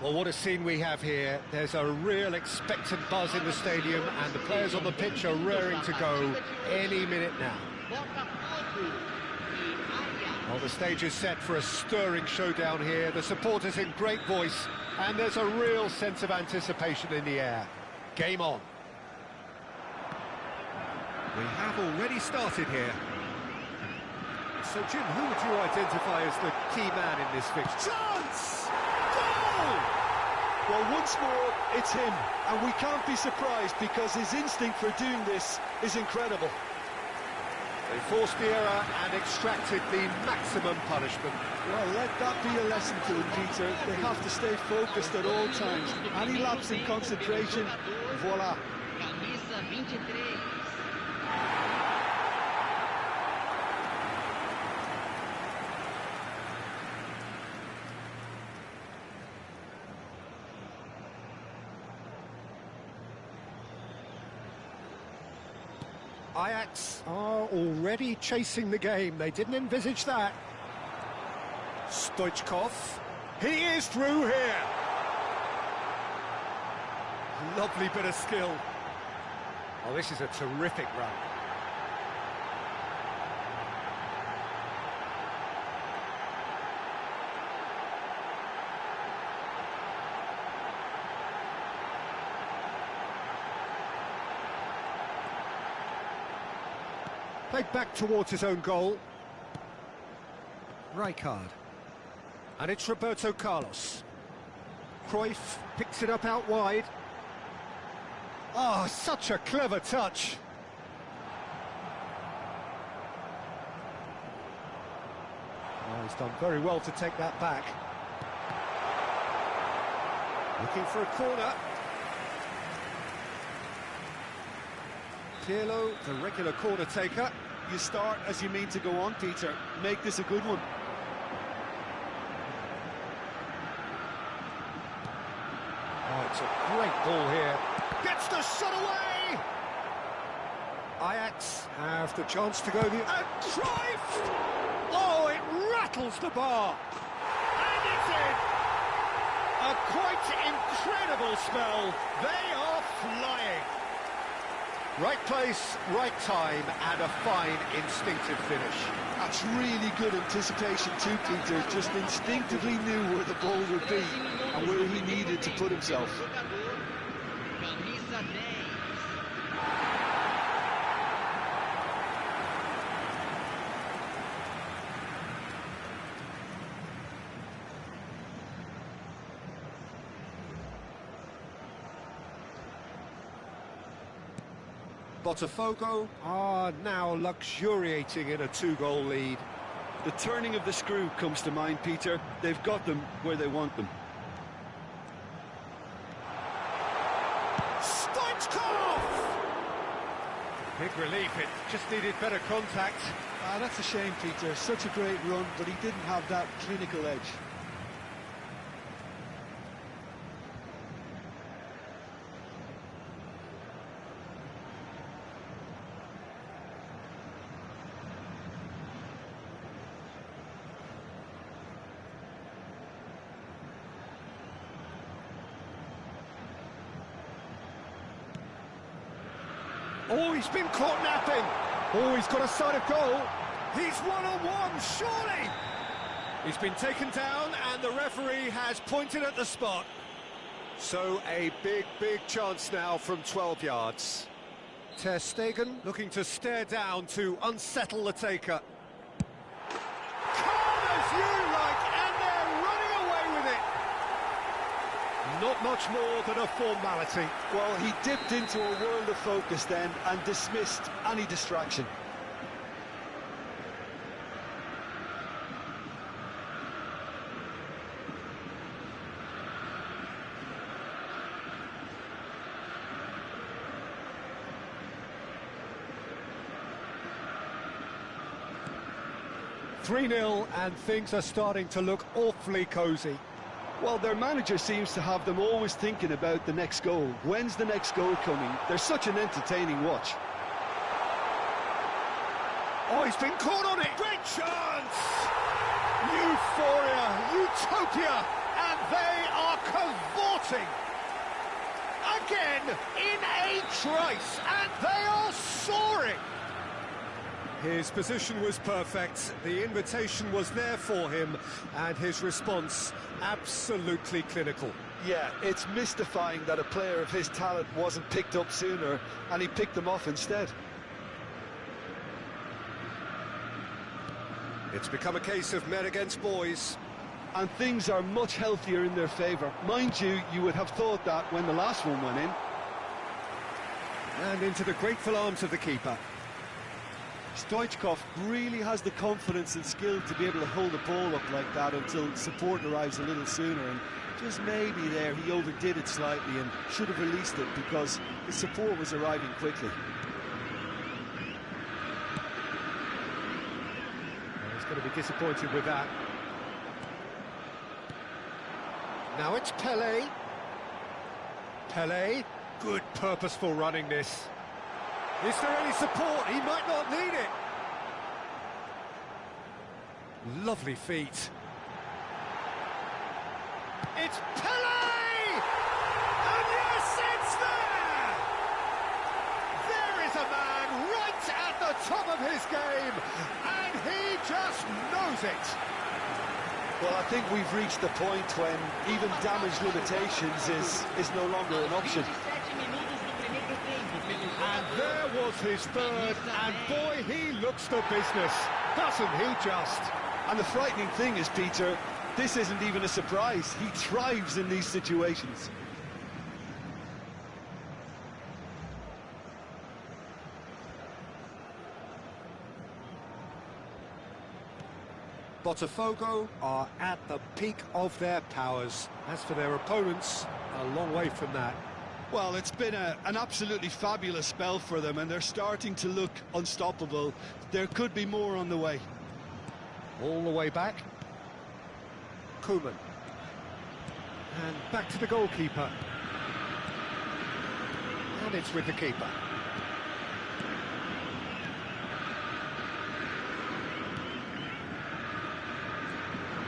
Well, what a scene we have here. There's a real expectant buzz in the stadium, and the players on the pitch are raring to go any minute now. Well, the stage is set for a stirring showdown here. The supporters in great voice, and there's a real sense of anticipation in the air. Game on. We have already started here. So, Jim, who would you identify as the key man in this fixture? Chance! Goal! Well, once more, it's him, and we can't be surprised because his instinct for doing this is incredible. They forced the error and extracted the maximum punishment. Well, let that be a lesson to them, Peter. They have to stay focused at all times. Any lapse in concentration, voila. Camisa 23. Ajax are already chasing the game. They didn't envisage that. Stoichkov. He is through here. Lovely bit of skill. Oh, this is a terrific run. Played back towards his own goal. Rijkaard. And it's Roberto Carlos. Cruyff picks it up out wide. Oh, such a clever touch. Oh, he's done very well to take that back. Looking for a corner. Pirlo, the regular corner taker. You start as you mean to go on, Peter. Make this a good one. Oh, it's a great ball here. Gets the shot away! Ajax have the chance to go the... And Cruyff! Oh, it rattles the bar! And it's in! A quite incredible spell. They are flying. Right place, right time, and a fine instinctive finish. That's really good anticipation too, Peter. Just instinctively knew where the ball would be and where he needed to put himself. Camisa 10. BOTAFOGO are now luxuriating in a two-goal lead. The turning of the screw comes to mind, Peter. They've got them where they want them. Stoichkov! Big relief, it just needed better contact. That's a shame, Peter. Such a great run, but he didn't have that clinical edge. Oh, he's been caught napping. Oh, he's got a sight of goal. He's one-on-one, surely. He's been taken down, and the referee has pointed at the spot. So a big, big chance now from 12 yards. Ter Stegen looking to stare down to unsettle the taker. Calm as you like, and they're running away with it. Not much more than a formality. Well, he dipped into a world of focus then and dismissed any distraction. (3-0) and things are starting to look awfully cosy. Well, their manager seems to have them always thinking about the next goal. When's the next goal coming? They're such an entertaining watch. Oh, he's been caught on it! Great chance! Euphoria, utopia, and They are cavorting again in a trice, and they are soaring. His position was perfect, the invitation was there for him, and his response absolutely clinical. Yeah, it's mystifying that a player of his talent wasn't picked up sooner, and he picked them off instead. It's become a case of men against boys. And things are much healthier in their favour. Mind you, you would have thought that when the last one went in. And into the grateful arms of the keeper. Stoichkov really has the confidence and skill to be able to hold the ball up like that until support arrives a little sooner, and just maybe there he overdid it slightly and should have released it because the support was arriving quickly. Well, he's going to be disappointed with that. Now it's Pelé. Pelé, good purposeful running this. Is there any support? He might not need it. Lovely feet. It's Pelé! And yes, it's there! There is a man right at the top of his game, and he just knows it. Well, I think we've reached the point when even damage limitations is no longer an option. And there was his third, and boy, he looks the business, doesn't he just? And the frightening thing is, Peter, this isn't even a surprise. He thrives in these situations. BOTAFOGO are at the peak of their powers. As for their opponents, a long way from that. Well, it's been an absolutely fabulous spell for them, and they're starting to look unstoppable. There could be more on the way. All the way back. Koeman. And back to the goalkeeper. And it's with the keeper.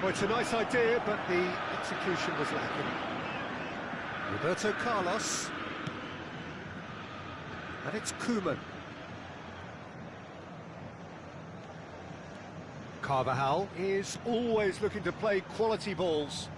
Well, it's a nice idea, but the execution was lacking. Roberto Carlos. And it's Koeman. Carvajal is always looking to play quality balls.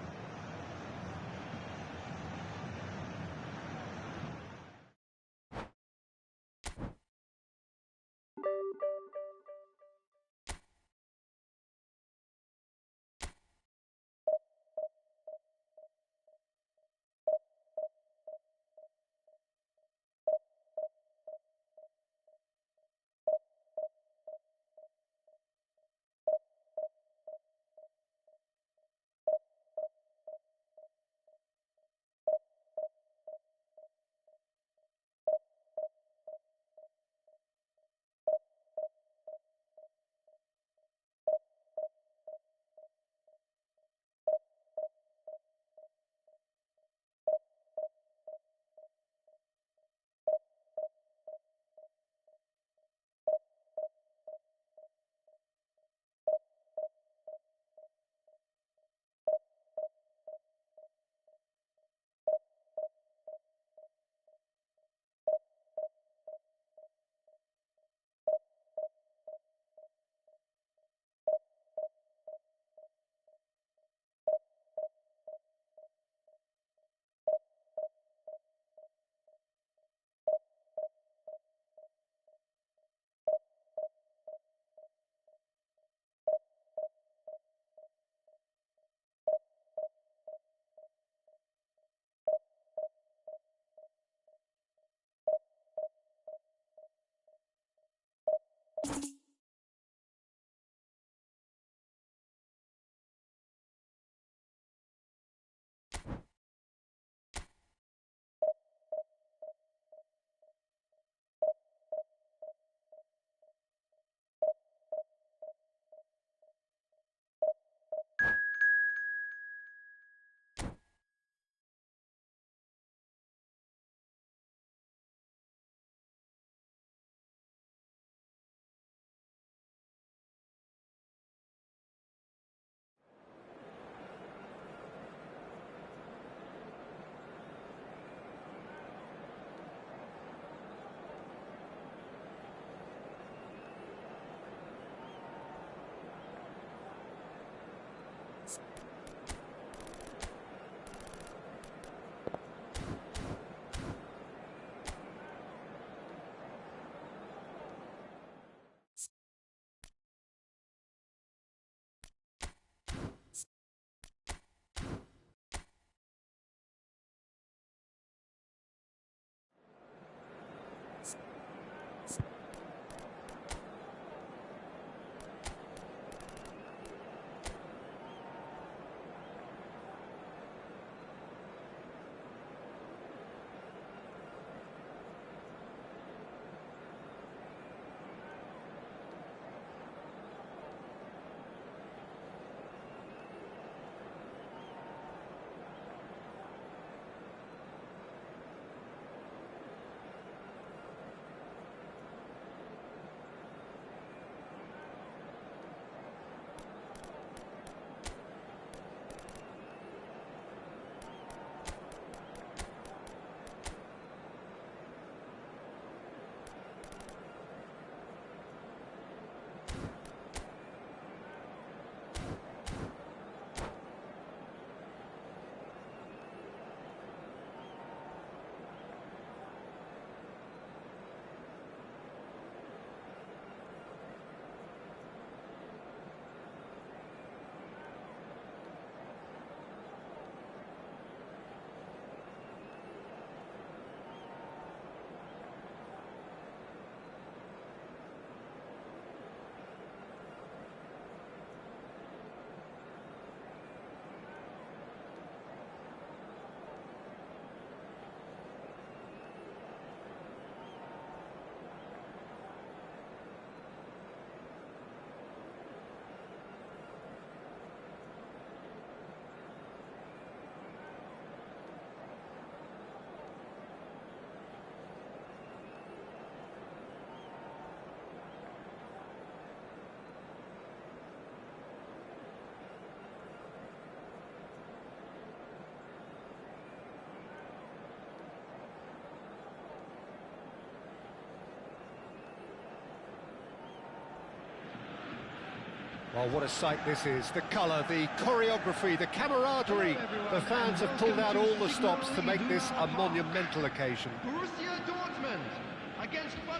Well, what a sight this is. The colour, the choreography, the camaraderie. The fans have pulled out all the stops to make this a monumental occasion.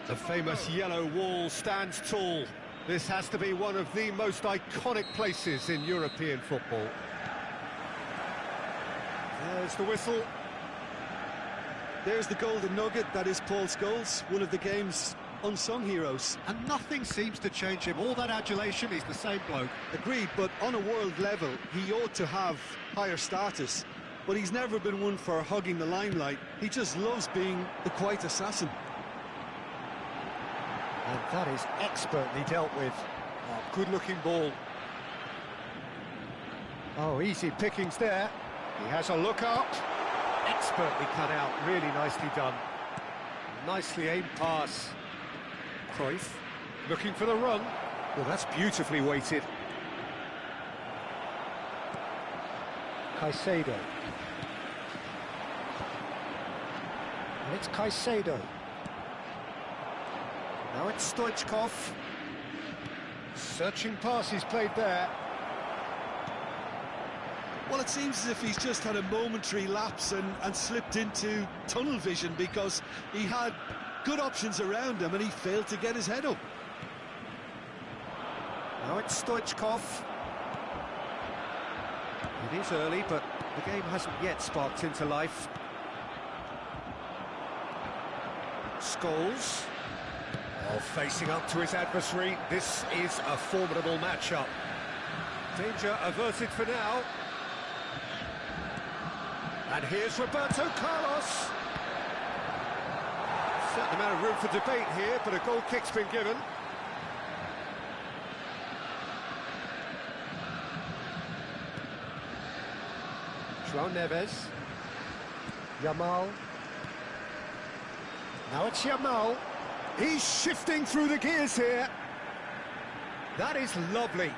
The famous yellow wall stands tall. This has to be one of the most iconic places in European football. There's the whistle. There's the golden nugget, that is Paul Scholes, one of the game's unsung heroes. And nothing seems to change him. All that adulation, he's the same bloke. Agreed, but on a world level, he ought to have higher status. But he's never been one for hugging the limelight. He just loves being the quiet assassin. And that is expertly dealt with. Oh, good-looking ball. Oh, easy pickings there. He has a look up. Expertly cut out, really nicely done. Nicely aimed pass. Cruyff looking for the run. Well, that's beautifully weighted. Caicedo. And it's Caicedo. Now it's Stoichkov. Searching pass he's played there. Well, it seems as if he's just had a momentary lapse and slipped into tunnel vision, because he had good options around him and he failed to get his head up. Now it's Stoichkov. It is early, but the game hasn't yet sparked into life. Scholes. Oh, facing up to his adversary. This is a formidable matchup. Danger averted for now. And here's Roberto Carlos. Certain amount of room for debate here, but a goal kick's been given. João Neves. Yamal. Now it's Yamal. He's shifting through the gears here. That is lovely.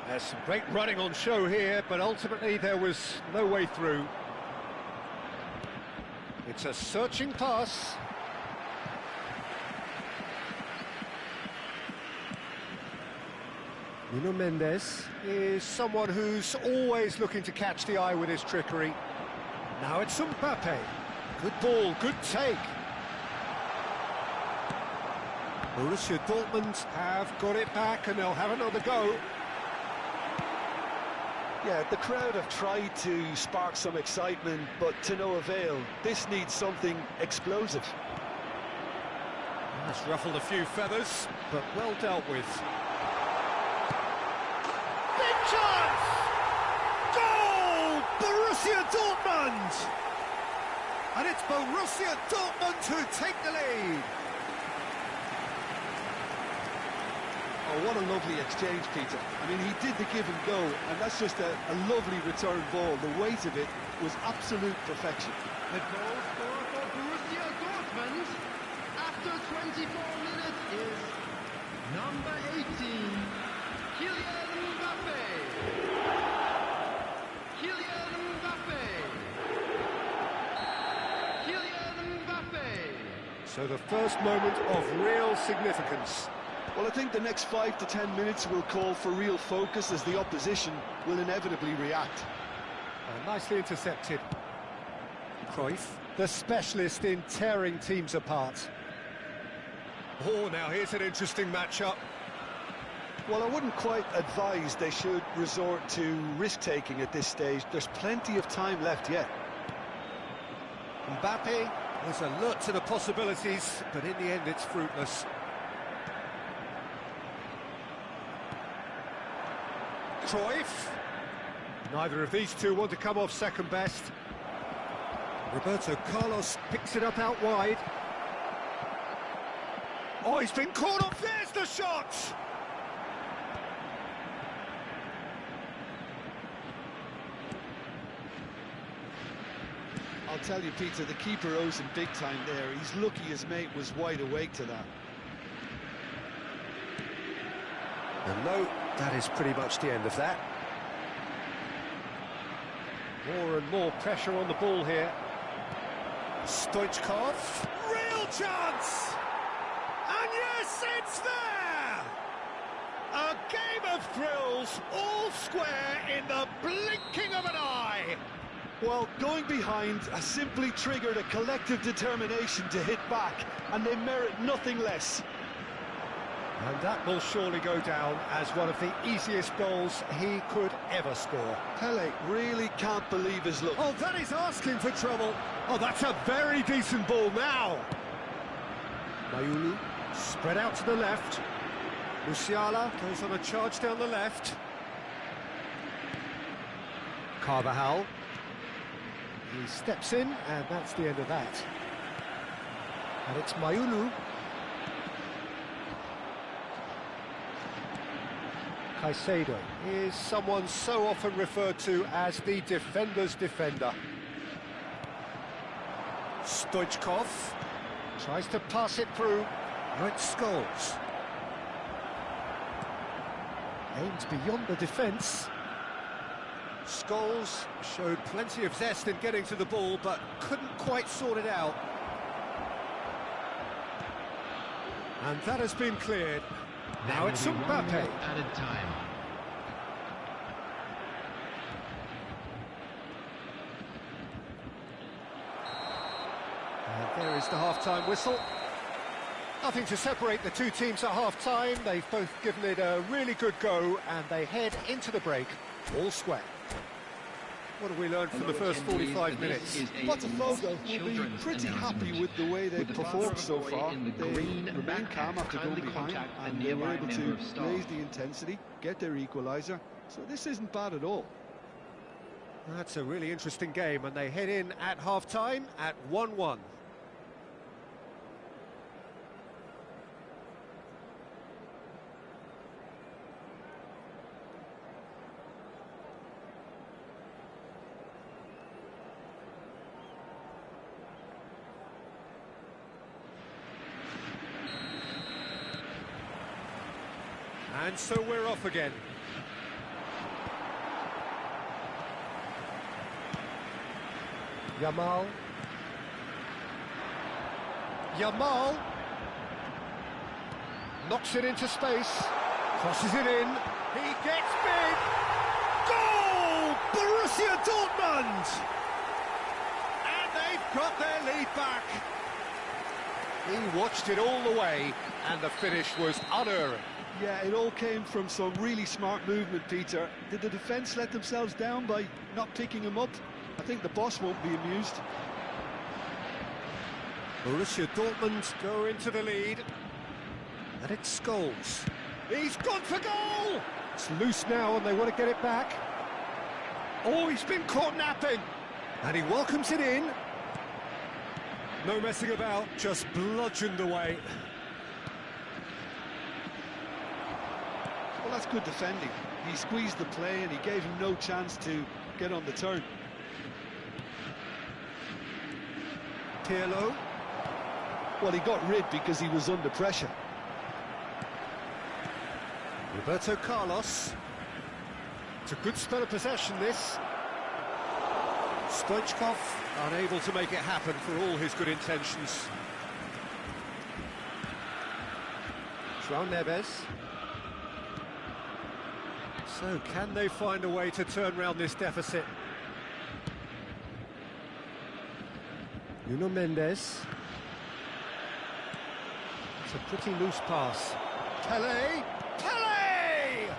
There's some great running on show here, but ultimately there was no way through. It's a searching pass. Nuno Mendes is someone who's always looking to catch the eye with his trickery. Now it's Mbappe. Good ball, good take. Borussia Dortmund have got it back and they'll have another go. Yeah, the crowd have tried to spark some excitement, but to no avail. This needs something explosive. That's ruffled a few feathers, but well dealt with. Big chance! Goal! Borussia Dortmund! And it's Borussia Dortmund who take the lead. Oh, what a lovely exchange, Peter. I mean, he did the give and go, and that's just a lovely return ball. The weight of it was absolute perfection. The goal scorer for Borussia Dortmund after 24 minutes is number 18, Kylian Mbappe. Kylian Mbappe. Kylian Mbappe. So the first moment of real significance. Well, I think the next 5 to 10 minutes will call for real focus, as the opposition will inevitably react. Nicely intercepted. Cruyff, the specialist in tearing teams apart. Oh, now here's an interesting matchup. Well, I wouldn't quite advise they should resort to risk-taking at this stage. There's plenty of time left yet. Mbappe was alert to the possibilities, but in the end it's fruitless. Cruyff. Neither of these two want to come off second best. Roberto Carlos picks it up out wide. Oh, he's been caught off. There's the shot! I'll tell you, Peter, the keeper owes him big time there. He's lucky his mate was wide awake to that. And no, that is pretty much the end of that. More and more pressure on the ball here. Stoichkov. Real chance! And yes, it's there! A game of thrills, all square in the blinking of an eye. Well, going behind has simply triggered a collective determination to hit back, and they merit nothing less. And that will surely go down as one of the easiest goals he could ever score. Pelé really can't believe his luck. Oh, that is asking for trouble. Oh, that's a very decent ball now. Mayulu spread out to the left. Musiala goes on a charge down the left. Carvajal. He steps in, and that's the end of that. And it's Mayulu. Caicedo is someone so often referred to as the defender's defender. Stoichkov tries to pass it through. Now it's Scholes. Aims beyond the defence. Scholes showed plenty of zest in getting to the ball, but couldn't quite sort it out. And that has been cleared. Now it's Mbappe. Added time. And there is the half-time whistle. Nothing to separate the two teams at half-time. They've both given it a really good go, and they head into the break all square. What have we learned from the first 45 minutes? BOTAFOGO will be pretty happy with the way they've performed so far. They remain calm after going behind, and they were able to raise the intensity, get their equaliser, so this isn't bad at all. That's a really interesting game, and they head in at half-time at 1-1. And so we're off again. Yamal. Knocks it into space. Crosses it in. He gets big. Goal! Borussia Dortmund! And they've got their lead back. He watched it all the way, and the finish was unerring. Yeah, it all came from some really smart movement, Peter. Did the defence let themselves down by not picking him up? I think the boss won't be amused. Borussia Dortmund go into the lead. And it's Scholes. He's gone for goal! It's loose now, and they want to get it back. Oh, he's been caught napping. And he welcomes it in. No messing about, just bludgeoned away. Well, that's good defending. He squeezed the play and he gave him no chance to get on the turn. Pirlo. Well, he got rid because he was under pressure. Roberto Carlos. It's a good spell of possession, this. Stoichkov unable to make it happen for all his good intentions. João Neves. So, can they find a way to turn round this deficit? Nuno Mendes. It's a pretty loose pass. Pelé! Pelé!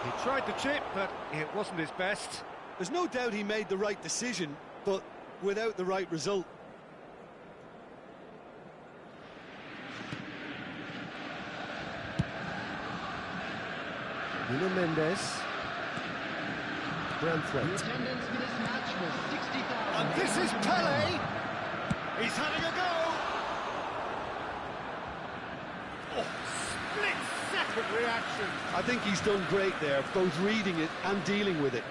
He tried the chip, but it wasn't his best. There's no doubt he made the right decision, but without the right result. Nuno Mendes. Brantwaite. The attendance for this match was 60,000. And this is Pelé. He's having a go. Oh, split-second reaction. I think he's done great there, both reading it and dealing with it.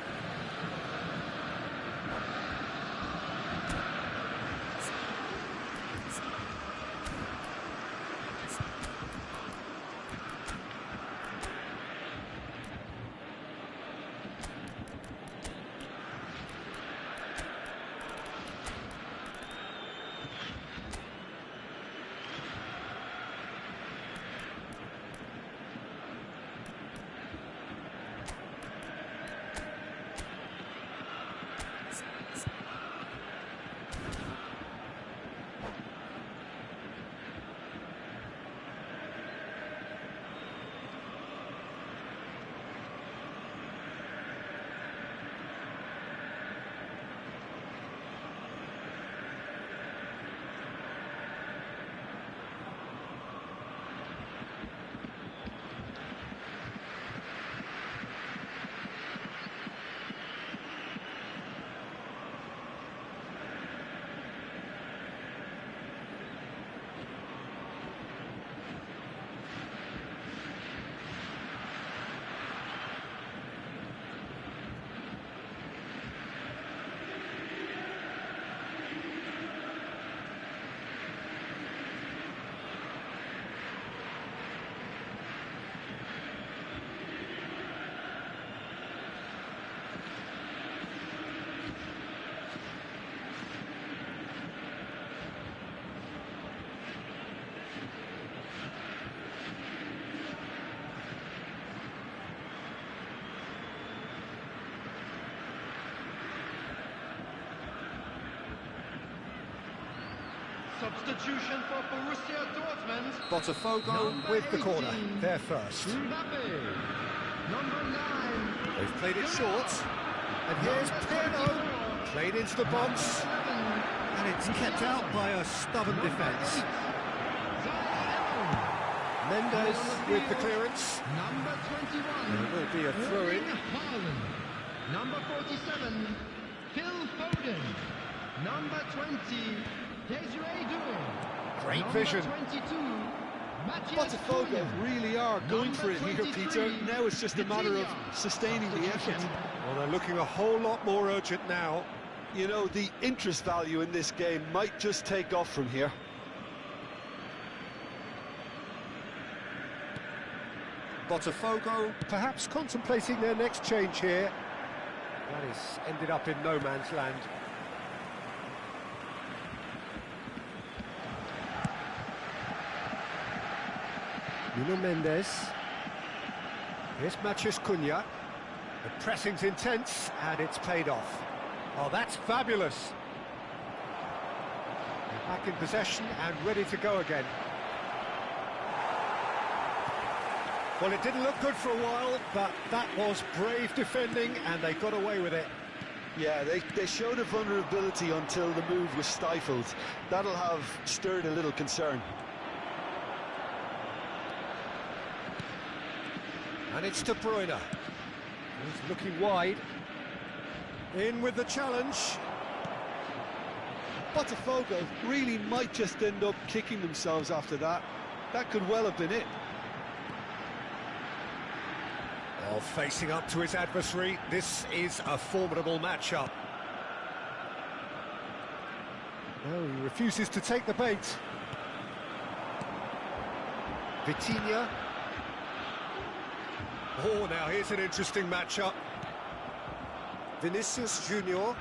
Substitution for Borussia Dortmund. BOTAFOGO with the corner. They're first. Mbappe. Number 9. They've played it short. And here's Pirlo. Played into the box. And it's kept out by a stubborn defence. Mendes with the clearance. Number 21. There will be a throw-in. Number 47. Phil Foden. Number 20. Desiree Doué. Great Number vision. 22. BOTAFOGO really are going for it here, Peter. Now it's just a matter of sustaining the effort. Well, they're looking a whole lot more urgent now. You know, the interest value in this game might just take off from here. BOTAFOGO perhaps contemplating their next change here. That is ended up in no man's land. Nuno Mendes. Here's Matheus Cunha. The pressing's intense and it's paid off. Oh, that's fabulous. They're back in possession and ready to go again. Well, it didn't look good for a while, but that was brave defending and they got away with it. Yeah, they showed a vulnerability until the move was stifled. That'll have stirred a little concern. And it's De Bruyne. He's looking wide. In with the challenge. BOTAFOGO really might just end up kicking themselves after that. That could well have been it. Oh, facing up to his adversary, this is a formidable matchup. No, he refuses to take the bait. Vitinha. Oh, now here's an interesting matchup. Vinicius Junior.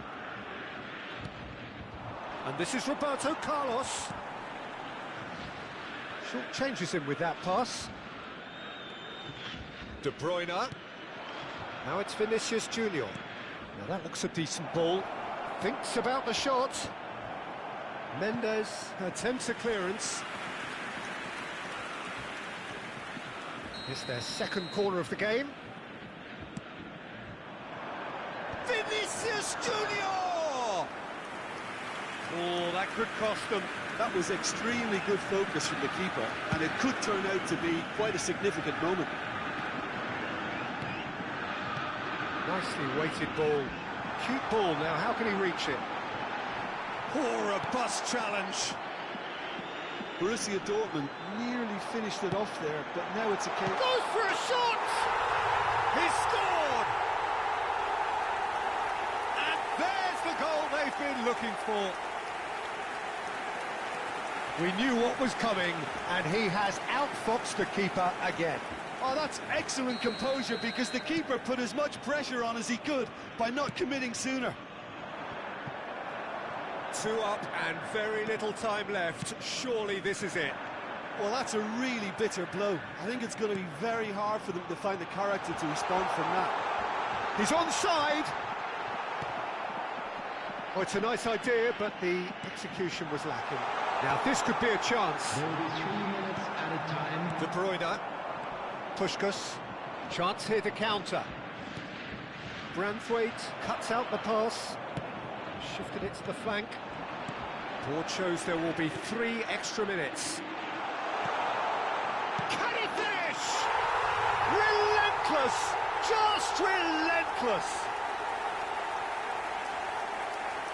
And this is Roberto Carlos. Short changes him with that pass. De Bruyne. Now it's Vinicius Junior. Now that looks a decent ball. Thinks about the shot. Mendes attempts a clearance. It's their second corner of the game. Vinicius Junior! Oh, that could cost them. That was extremely good focus from the keeper, and it could turn out to be quite a significant moment. Nicely weighted ball. Cute ball now, how can he reach it? Oh, robust challenge. Borussia Dortmund nearly finished it off there, but now it's a case... Goes for a shot! He scored! And there's the goal they've been looking for. We knew what was coming, and he has outfoxed the keeper again. Oh, that's excellent composure, because the keeper put as much pressure on as he could by not committing sooner. 2 up and very little time left. Surely this is it. Well, that's a really bitter blow. I think it's going to be very hard for them to find the character to respond from that. He's onside. Oh, it's a nice idea, but the execution was lacking. Now, this could be a chance. There will be 3 minutes at a time. De Bruyne. Puskas. Chance here to counter. Branthwaite cuts out the pass. Shifted it to the flank. Board shows there will be 3 extra minutes. Can he finish? Relentless! Just relentless!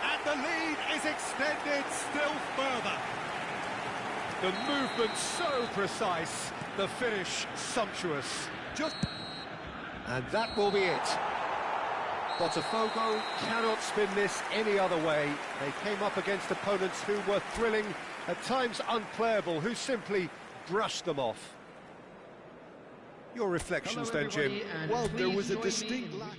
And the lead is extended still further. The movement so precise, the finish sumptuous. And that will be it. BOTAFOGO cannot spin this any other way. They came up against opponents who were thrilling, at times unplayable, who simply brushed them off. Your reflections then, Jim? Well, there was a distinct lack.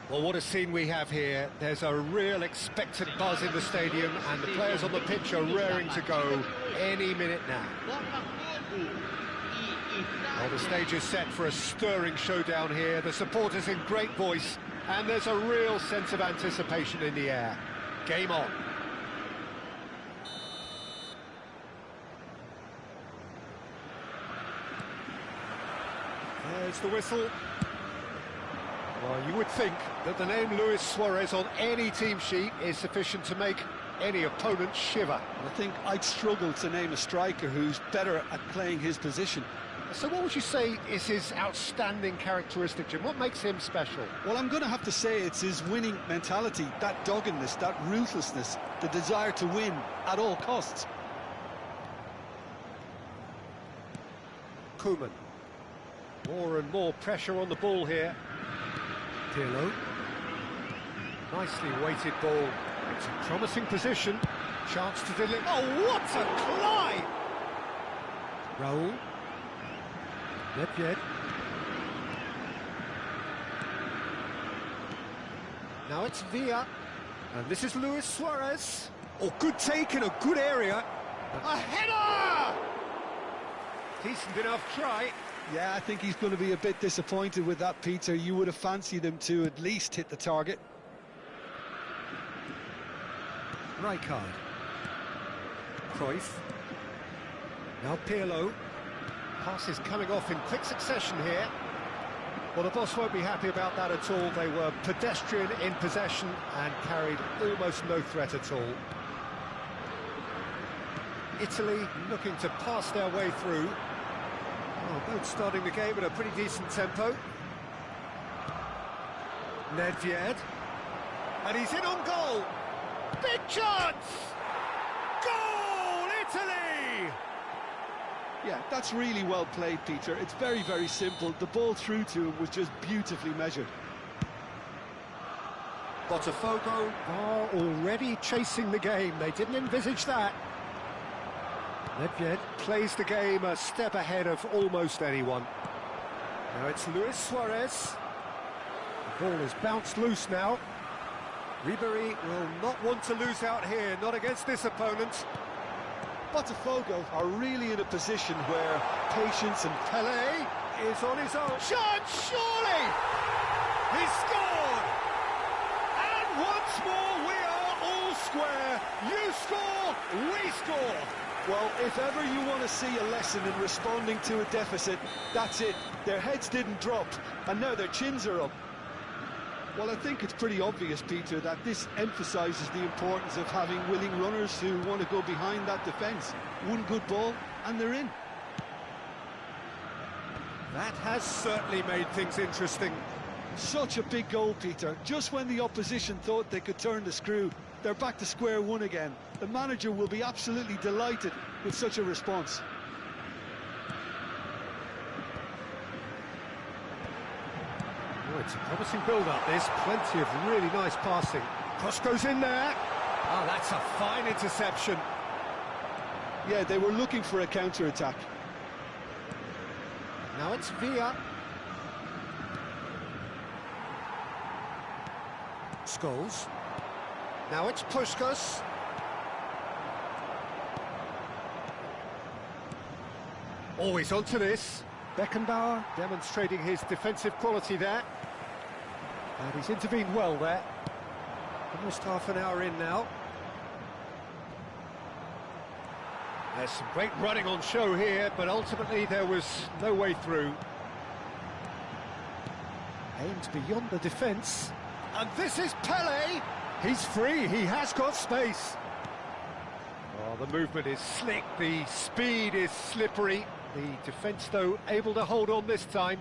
Well, what a scene we have here. There's a real expectant buzz in the stadium, and the players on the pitch are raring to go any minute now. Well, the stage is set for a stirring showdown here. The supporters in great voice, and there's a real sense of anticipation in the air. Game on. There's the whistle. Well, you would think that the name Luis Suarez on any team sheet is sufficient to make any opponent shiver. I think I'd struggle to name a striker who's better at playing his position. So what would you say is his outstanding characteristic, Jim? What makes him special? Well, I'm going to have to say it's his winning mentality, that doggedness, that ruthlessness, the desire to win at all costs. Koeman. More and more pressure on the ball here. Pirlo. Nicely weighted ball. It's a promising position. Chance to deliver. Oh, what a climb! Raul. Nedved. Now it's Villa. And this is Luis Suarez. Oh, good take in a good area. A header! Decent enough try. Yeah, I think he's going to be a bit disappointed with that, Peter. You would have fancied him to at least hit the target. Rijkaard. Cruyff. Now Pirlo. Pass is coming off in quick succession here. Well, the boss won't be happy about that at all. They were pedestrian in possession and carried almost no threat at all. Italy looking to pass their way through. Oh, both starting the game at a pretty decent tempo. Nedved. And he's in on goal. Big chance! Goal, Italy! Yeah, that's really well played, Peter. It's very, very simple. The ball through to him was just beautifully measured. Botafogo are already chasing the game. They didn't envisage that. Nedved plays the game a step ahead of almost anyone. Now it's Luis Suarez. The ball is bounced loose now. Ribéry will not want to lose out here, not against this opponent. Botafogo are really in a position where patience and Pelé is on his own. Chance, surely! He scored! And once more we are all square. You score, we score. well, if ever you want to see a lesson in responding to a deficit, that's it. Their heads didn't drop, and now their chins are up. Well, I think it's pretty obvious, Peter, that this emphasises the importance of having willing runners who want to go behind that defence. One good ball, and they're in. That has certainly made things interesting. Such a big goal, Peter. Just when the opposition thought they could turn the screw, they're back to square one again. The manager will be absolutely delighted with such a response. Oh, it's a promising build-up, this. Plenty of really nice passing. Cross goes in there. Oh, that's a fine interception. Yeah, they were looking for a counter-attack. Now it's Villa. Scholes. Now it's Puskas. Always onto this. Beckenbauer demonstrating his defensive quality there. And he's intervened well there. Almost half an hour in now. There's some great running on show here, but ultimately there was no way through. Aimed beyond the defence. And this is Pelé! He's free, he has got space. Oh, the movement is slick, the speed is slippery. The defence, though, able to hold on this time.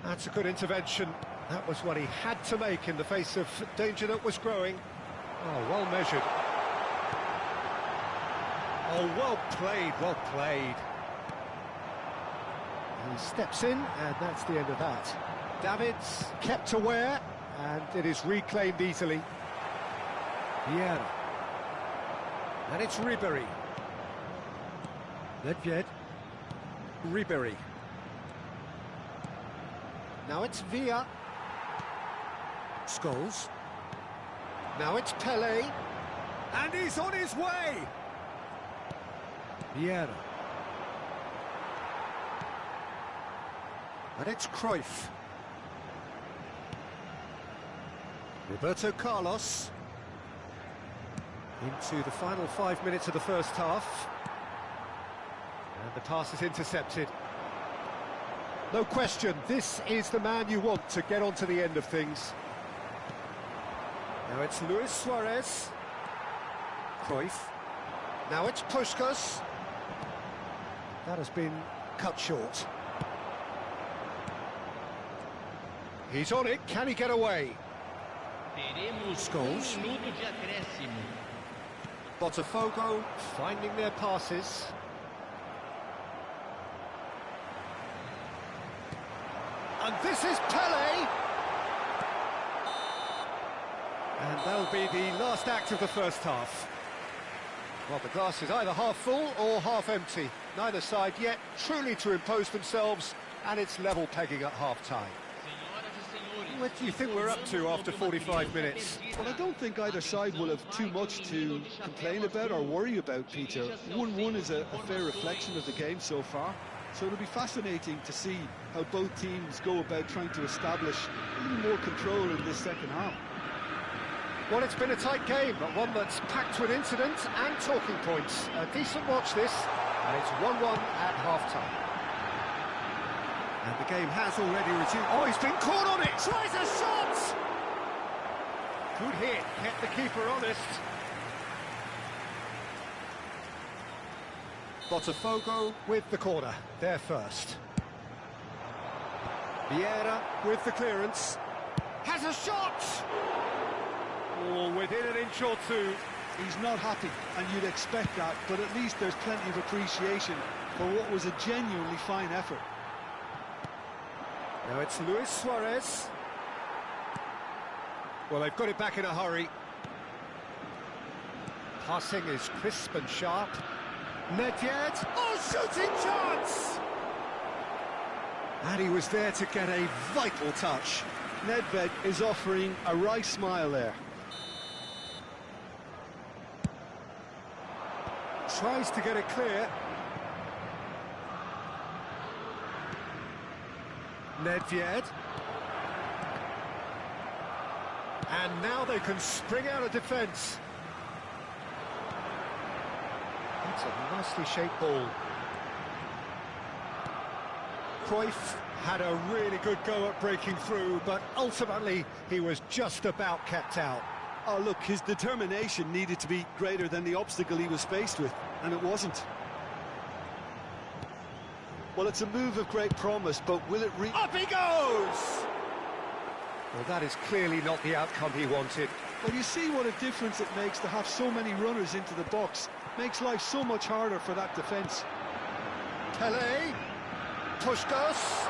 That's a good intervention. That was what he had to make in the face of danger that was growing. Oh, well measured. Oh, well played, well played. He steps in, and that's the end of that. Davids kept aware, and it is reclaimed easily. Vieira. And it's Ribéry. Nedved. Ribery. Now it's Villa. Scholes. Now it's Pelé. And he's on his way! Vieira. And it's Cruyff. Roberto Carlos. Into the final 5 minutes of the first half. And the pass is intercepted. No question, this is the man you want to get onto the end of things. Now it's Luis Suarez. Cruyff. Now it's Puskas. That has been cut short. He's on it, can he get away? Scholes. Botafogo finding their passes. And this is Pelé! And that'll be the last act of the first half. Well, the glass is either half full or half empty. Neither side yet truly to impose themselves, and it's level pegging at half-time. What do you think we're up to after 45 minutes? Well, I don't think either side will have too much to complain about or worry about, Peter. 1-1 is a fair reflection of the game so far. So it'll be fascinating to see how both teams go about trying to establish a little more control in this second half. Well, it's been a tight game, but one that's packed with incident and talking points. A decent watch this, and it's 1-1 at half-time. And the game has already resumed. Oh, he's been caught on it! Tries a shot! Good hit, kept the keeper honest. Botafogo with the corner, there first. Vieira with the clearance. Has a shot! Oh, within an inch or two. He's not happy, and you'd expect that, but at least there's plenty of appreciation for what was a genuinely fine effort. Now it's Luis Suarez. Well, they've got it back in a hurry. Passing is crisp and sharp. Nedved. Oh, shooting chance! And he was there to get a vital touch. Nedved is offering a right smile there. Tries to get it clear. Nedved. And now they can spring out of defence. That's a nicely shaped ball. Cruyff had a really good go at breaking through, but ultimately he was just about kept out. Oh, look, his determination needed to be greater than the obstacle he was faced with, and it wasn't. Well, it's a move of great promise, but will it Up he goes! Well, that is clearly not the outcome he wanted. Well, you see what a difference it makes to have so many runners into the box. Makes life so much harder for that defence. Pelé, Puskas,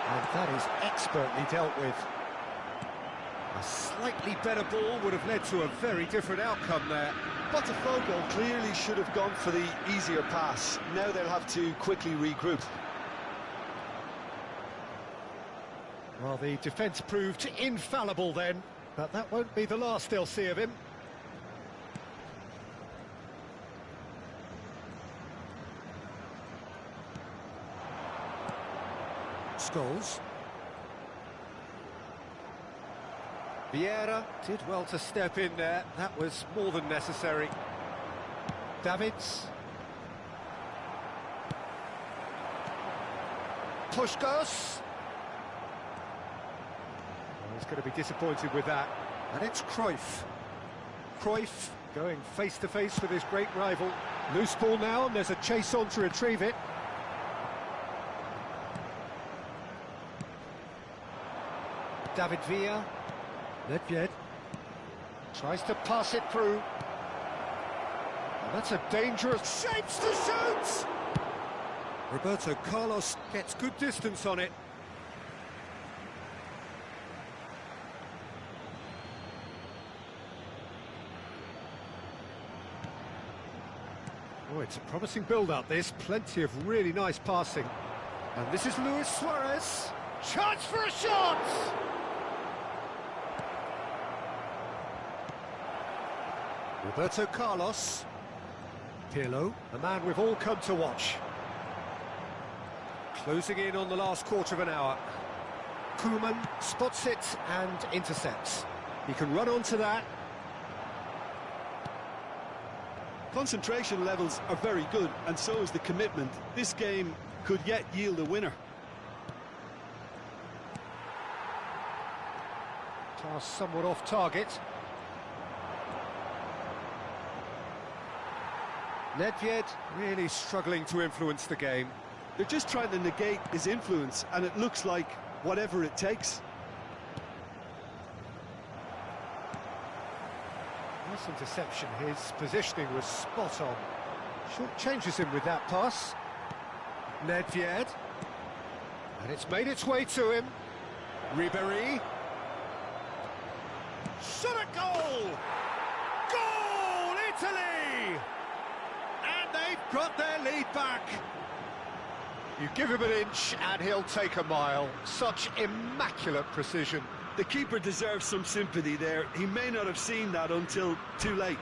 and that is expertly dealt with. A slightly better ball would have led to a very different outcome there. Botafogo clearly should have gone for the easier pass. Now they'll have to quickly regroup. Well, the defence proved infallible then, but that won't be the last they'll see of him. Scholes. Vieira did well to step in there. That was more than necessary. Davids. Puskas. Well, he's going to be disappointed with that. And it's Cruyff. Cruyff going face-to-face with his great rival. Loose ball now, and there's a chase on to retrieve it. David Villa. Nedved tries to pass it through. And that's a dangerous shapes to shoot! Roberto Carlos gets good distance on it. Oh, it's a promising build-up, this. Plenty of really nice passing. And this is Luis Suarez. Chance for a shot! Roberto Carlos. Pirlo, the man we've all come to watch. Closing in on the last quarter of an hour. Koeman spots it and intercepts. He can run onto that. Concentration levels are very good, and so is the commitment. This game could yet yield a winner. Pass somewhat off target. Nedved really struggling to influence the game. They're just trying to negate his influence, and it looks like whatever it takes. Nice interception. His positioning was spot on. Short changes him with that pass. Nedved. And it's made its way to him. Ribéry. Shot at goal! Goal, Italy! And they've got their lead back. You give him an inch and he'll take a mile. Such immaculate precision. The keeper deserves some sympathy there. He may not have seen that until too late.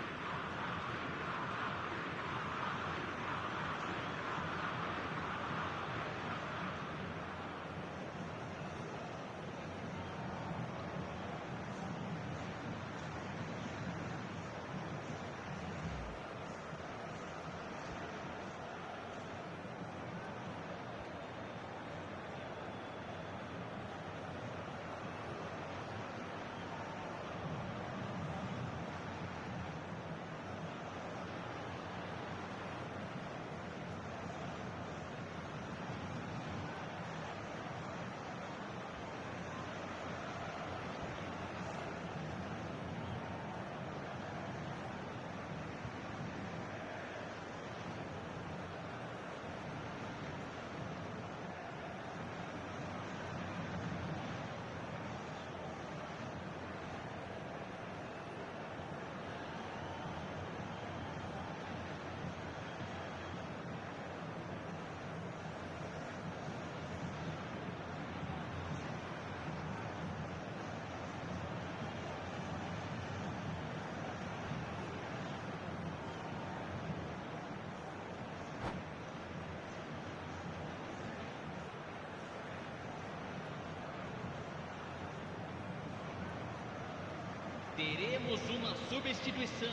Teremos uma substituição.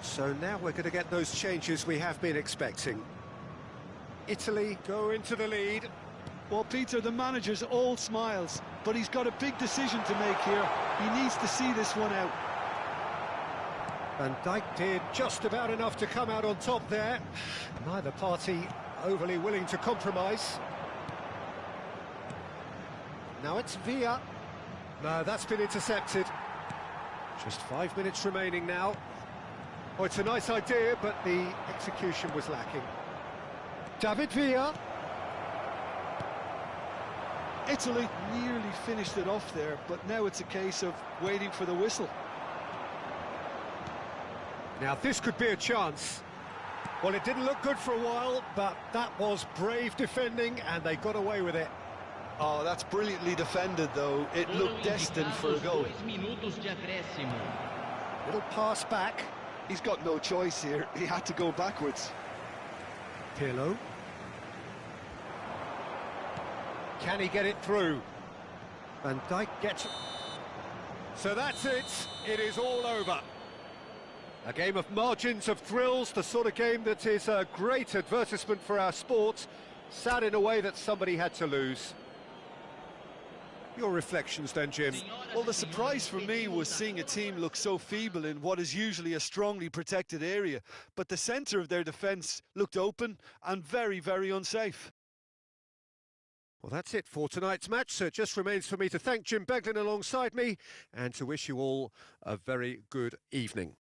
So now we're going to get those changes we have been expecting. Italy go into the lead. Well, Peter, the manager's all smiles, but he's got a big decision to make here. He needs to see this one out. Van Dijk did just about enough to come out on top there. Neither party overly willing to compromise. Now it's Villa. No, that's been intercepted. Just 5 minutes remaining now. Oh, it's a nice idea, but the execution was lacking. David Villa. Italy nearly finished it off there, but now it's a case of waiting for the whistle. Now this could be a chance. Well, it didn't look good for a while, but that was brave defending and they got away with it. Oh, that's brilliantly defended, though. It looked destined for a goal. Little pass back. He's got no choice here. He had to go backwards. Pirlo. Can he get it through? Van Dijk gets it. So that's it. It is all over. A game of margins, of thrills, the sort of game that is a great advertisement for our sport. Sad in a way that somebody had to lose. Your reflections then, Jim? Well, the surprise for me was seeing a team look so feeble in what is usually a strongly protected area, but the centre of their defence looked open and very, very unsafe. Well, that's it for tonight's match, so it just remains for me to thank Jim Beglin alongside me and to wish you all a very good evening.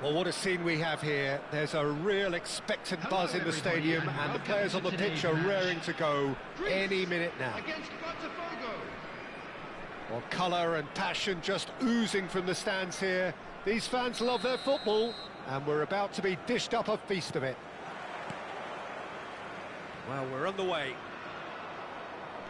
Well, what a scene we have here. There's a real expectant buzz in the stadium, and the players on the pitch are raring to go any minute now. Against BOTAFOGO. Well, colour and passion just oozing from the stands here. These fans love their football, and we're about to be dished up a feast of it. Well, we're on the way.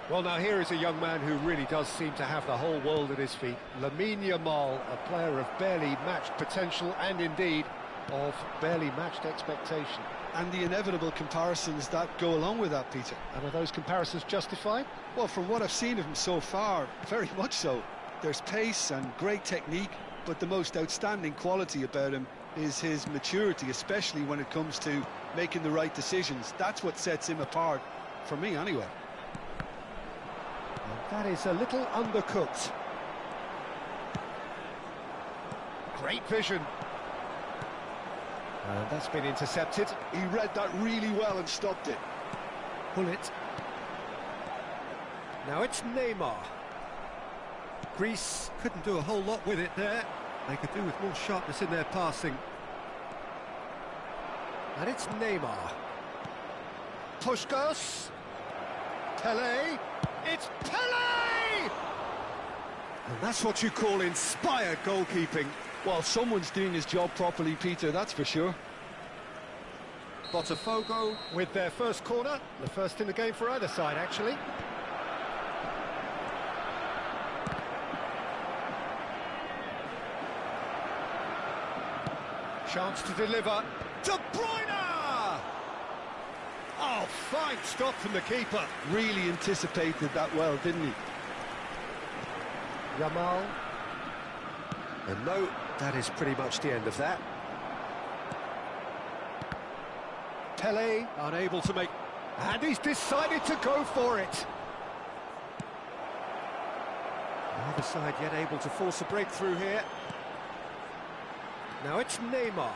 Well, now here is a young man who really does seem to have the whole world at his feet. Lamine Yamal, a player of barely matched potential and indeed of barely matched expectation. And the inevitable comparisons that go along with that, Peter. And are those comparisons justified? Well, from what I've seen of him so far, very much so. There's pace and great technique, but the most outstanding quality about him is his maturity, especially when it comes to making the right decisions. That's what sets him apart, for me anyway. That is a little undercooked. Great vision. And that's been intercepted. He read that really well and stopped it. Pull it. Now it's Neymar. Greece couldn't do a whole lot with it there. They could do with more sharpness in their passing. And it's Neymar. Puskas. Pelé. It's Pelé! And that's what you call inspired goalkeeping. Well, someone's doing his job properly, Peter, that's for sure. BOTAFOGO with their first corner. The first in the game for either side, actually. Chance to deliver. De Bruyne! Oh, fine stop from the keeper. Really anticipated that well, didn't he? Yamal. And no, that is pretty much the end of that. Pelé unable to make... And he's decided to go for it. Neither side yet able to force a breakthrough here. Now it's Neymar.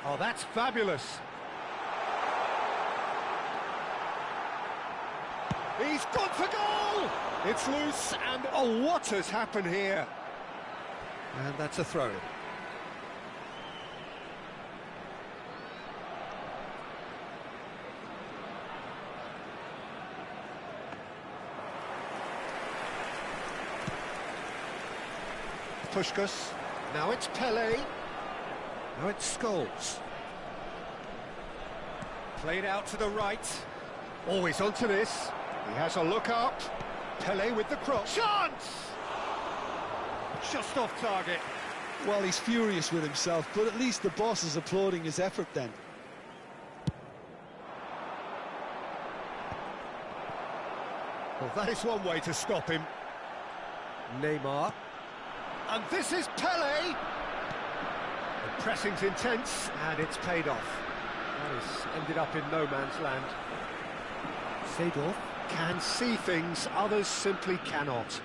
Oh, that's fabulous. He's gone for goal! It's loose, and oh, what has happened here? And that's a throw. Puskas. Now it's Pelé. Now it's Scholes. Played out to the right. Always onto this. He has a look up. Pelé with the cross. Chance! Just off target. Well, he's furious with himself, but at least the boss is applauding his effort then. Well, that is one way to stop him. Neymar. And this is Pelé. The pressing's intense, and it's paid off. That has ended up in no man's land. Seedorf can see things others simply cannot.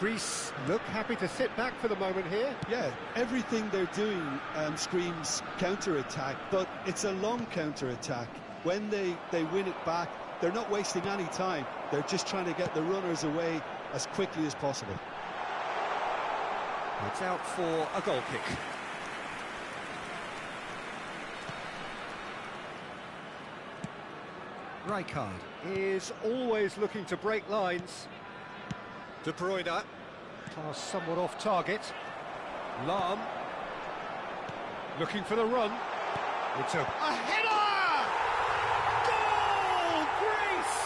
Greece look happy to sit back for the moment here. Yeah, everything they're doing screams counter-attack, but it's a long counter-attack. When they win it back, they're not wasting any time. They're just trying to get the runners away as quickly as possible. It's out for a goal kick. Rijkaard is always looking to break lines. De Bruyne, pass somewhat off target. Lahm, looking for the run. It's a header! Goal, Greece!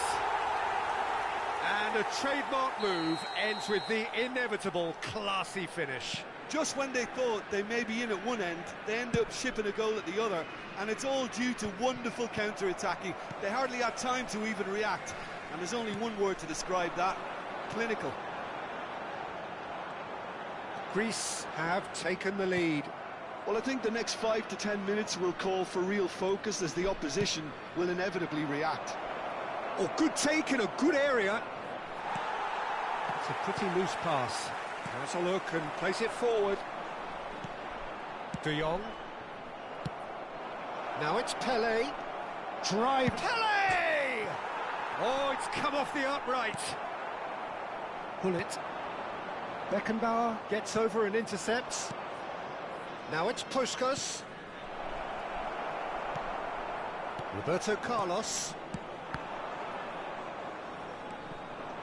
And a trademark move ends with the inevitable classy finish. Just when they thought they may be in at one end, they end up shipping a goal at the other, and it's all due to wonderful counter-attacking. They hardly had time to even react, and there's only one word to describe that: clinical. Greece have taken the lead. Well, I think the next 5 to 10 minutes will call for real focus, as the opposition will inevitably react. Oh, good take in a good area. It's a pretty loose pass. Has a look and place it forward. De Jong. Now it's Pelé. Drive. Pelé! Oh, it's come off the upright. Pull it. Beckenbauer gets over and intercepts. Now it's Puskas. Roberto Carlos.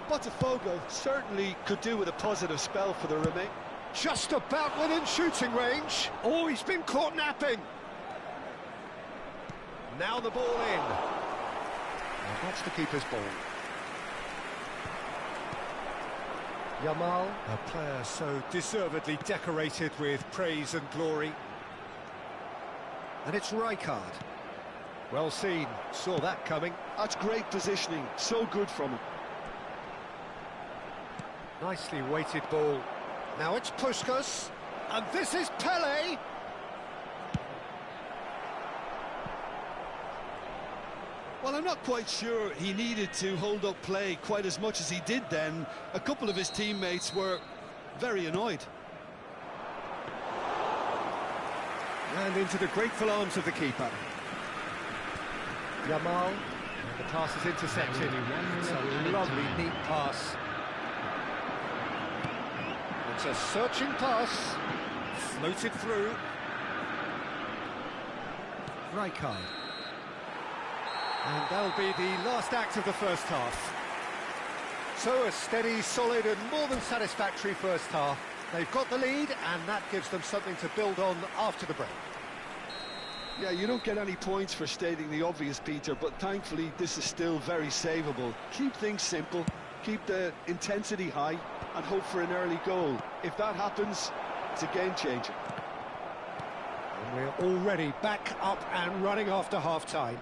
BOTAFOGO certainly could do with a positive spell for the remain. Just about within shooting range. Oh, he's been caught napping. Now the ball in. Well, that's the keeper's ball. Yamal, a player so deservedly decorated with praise and glory. And it's Rijkaard. Well seen, saw that coming. That's great positioning, so good from him. Nicely weighted ball. Now it's Puskas, and this is Pelé. Well, I'm not quite sure he needed to hold up play quite as much as he did then. A couple of his teammates were very annoyed. And into the grateful arms of the keeper. Yamal, and the pass is intercepted. It's a lovely, neat pass. It's a searching pass, floated through. Rijkaard. And that'll be the last act of the first half. So a steady, solid and more than satisfactory first half. They've got the lead and that gives them something to build on after the break. Yeah, you don't get any points for stating the obvious, Peter, but thankfully this is still very savable. Keep things simple, keep the intensity high and hope for an early goal. If that happens, it's a game changer. And we're already back up and running after half-time.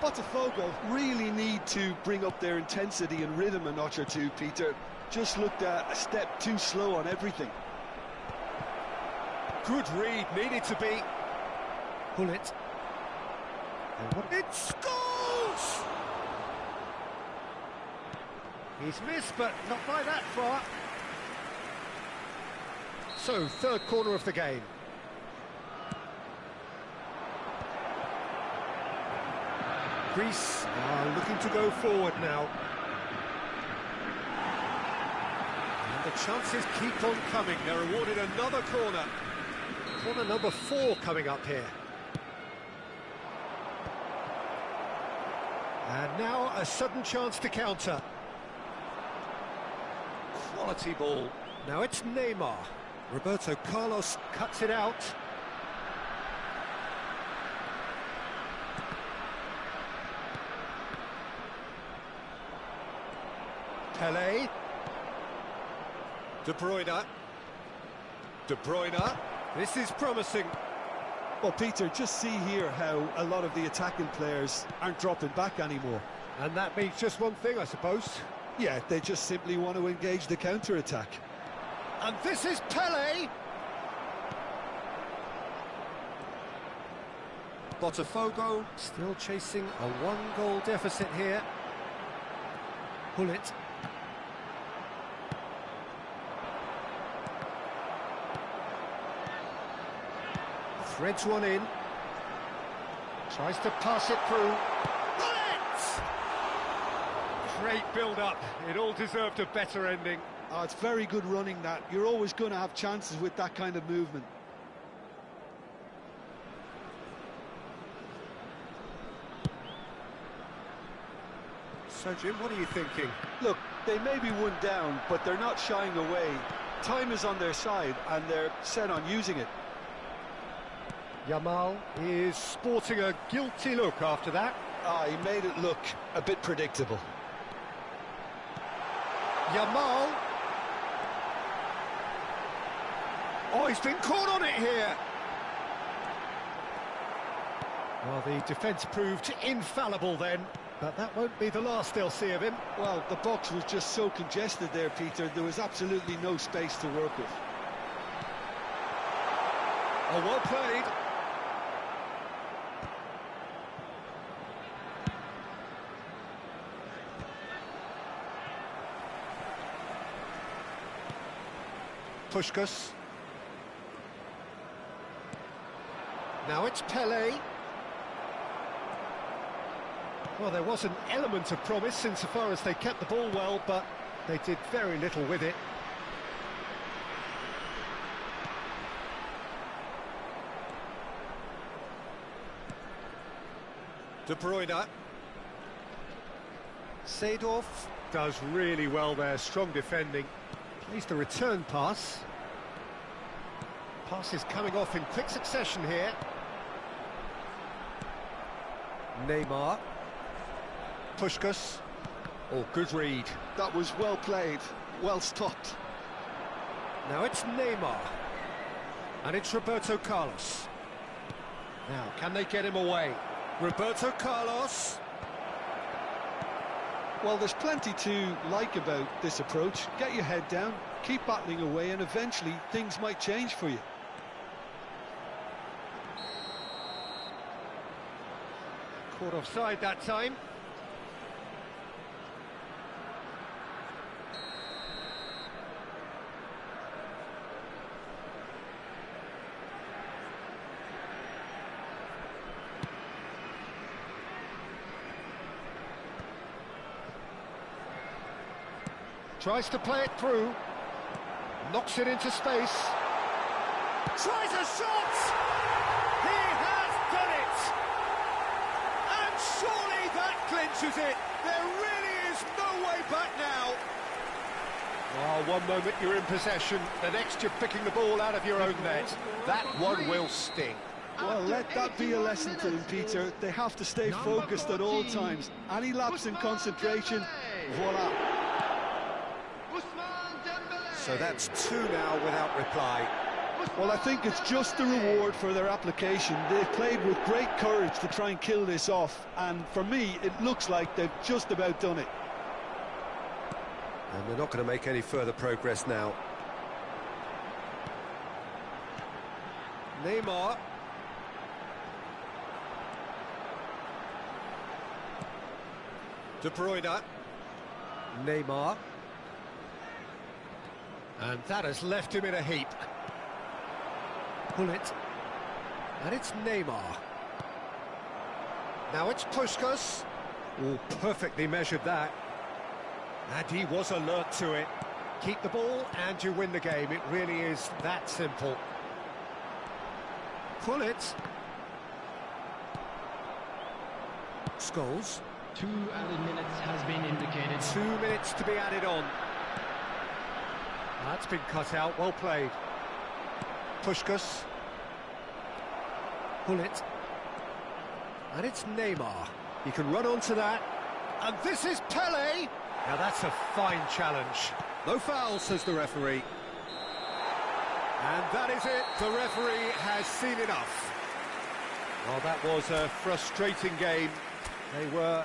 BOTAFOGO really need to bring up their intensity and rhythm a notch or two, Peter. Just looked a step too slow on everything. Good read, needed to be. Pull it. And what? It scores! He's missed, but not by that far. So, third corner of the game. Greece are looking to go forward now. And the chances keep on coming. They're awarded another corner. Corner number 4 coming up here. And now a sudden chance to counter. Quality ball. Now it's Neymar. Roberto Carlos cuts it out. Pelé. De Bruyne. De Bruyne. This is promising. Well, Peter, just see here how a lot of the attacking players aren't dropping back anymore. And that means just one thing, I suppose. Yeah, they just simply want to engage the counter-attack. And this is Pelé. BOTAFOGO still chasing a 1-goal deficit here. Pull it. Threads one in. Tries to pass it through. Bullet! Great build-up. It all deserved a better ending. Oh, it's very good running, that. You're always going to have chances with that kind of movement. So, Jim, what are you thinking? Look, they may be one down, but they're not shying away. Time is on their side, and they're set on using it. Yamal is sporting a guilty look after that. Ah, he made it look a bit predictable. Yamal. Oh, he's been caught on it here. Well, the defence proved infallible then, but that won't be the last they'll see of him. Well, the box was just so congested there, Peter. There was absolutely no space to work with. Oh, well played. Puskas. Now it's Pelé. Well, there was an element of promise insofar as they kept the ball well, but they did very little with it. De Bruyne. Seedorf does really well there, strong defending. Plays the return pass. Pass is coming off in quick succession here. Neymar. Puskas. Oh, good read. That was well played, well stopped. Now it's Neymar. And it's Roberto Carlos. Now, can they get him away? Roberto Carlos. Well, there's plenty to like about this approach. Get your head down, keep battling away, and eventually things might change for you. Caught offside that time. Tries to play it through. Knocks it into space. Tries a shot! He has done it! And surely that clinches it. There really is no way back now. Oh, one moment you're in possession, the next you're picking the ball out of your own net. That one will sting. Well, let that be a lesson to them, Peter. They have to stay focused at all times. Any lapse in concentration, voila. So that's two now without reply. Well, I think it's just the reward for their application. They've played with great courage to try and kill this off, and for me, it looks like they've just about done it. And they're not going to make any further progress now. Neymar. De Bruyne. Neymar. And that has left him in a heap. Pull it. And it's Neymar. Now it's Puskas. Oh, perfectly measured that. And he was alert to it. Keep the ball and you win the game. It really is that simple. Pull it. Scholes. 2 added minutes has been indicated. 2 minutes to be added on. That's been cut out, well played. Puskas. Pull it. And it's Neymar. He can run onto that. And this is Pelé. Now that's a fine challenge. No foul, says the referee. And that is it. The referee has seen enough. Well, that was a frustrating game. They were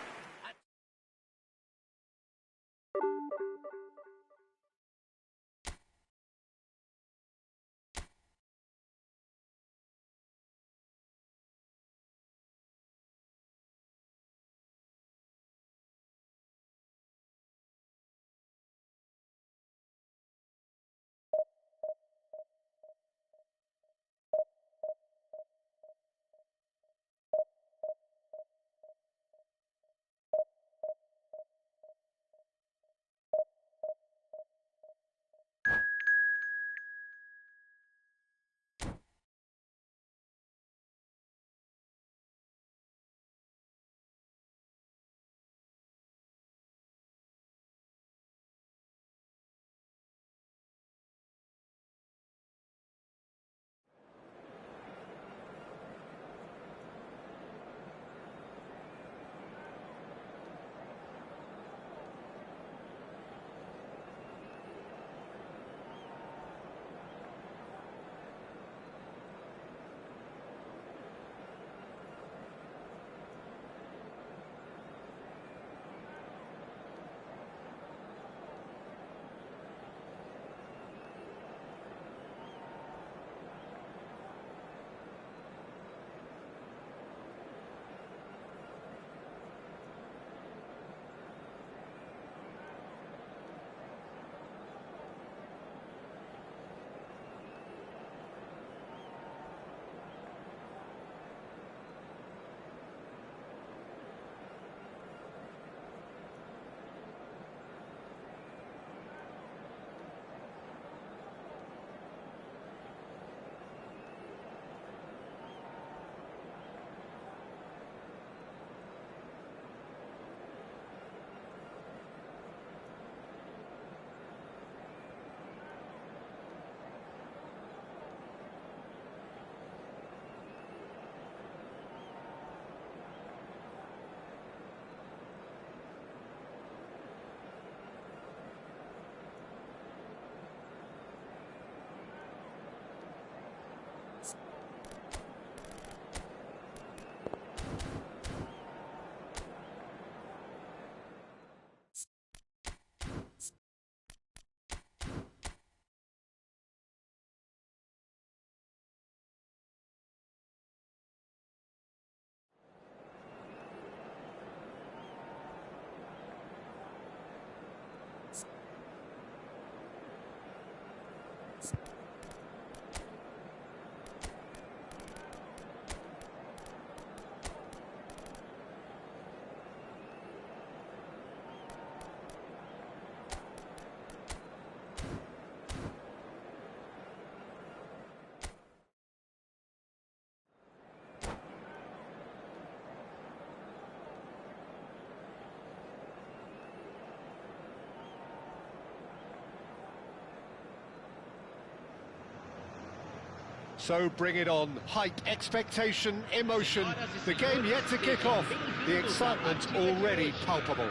So bring it on. Hype, expectation, emotion. The game yet to kick off. The excitement already palpable.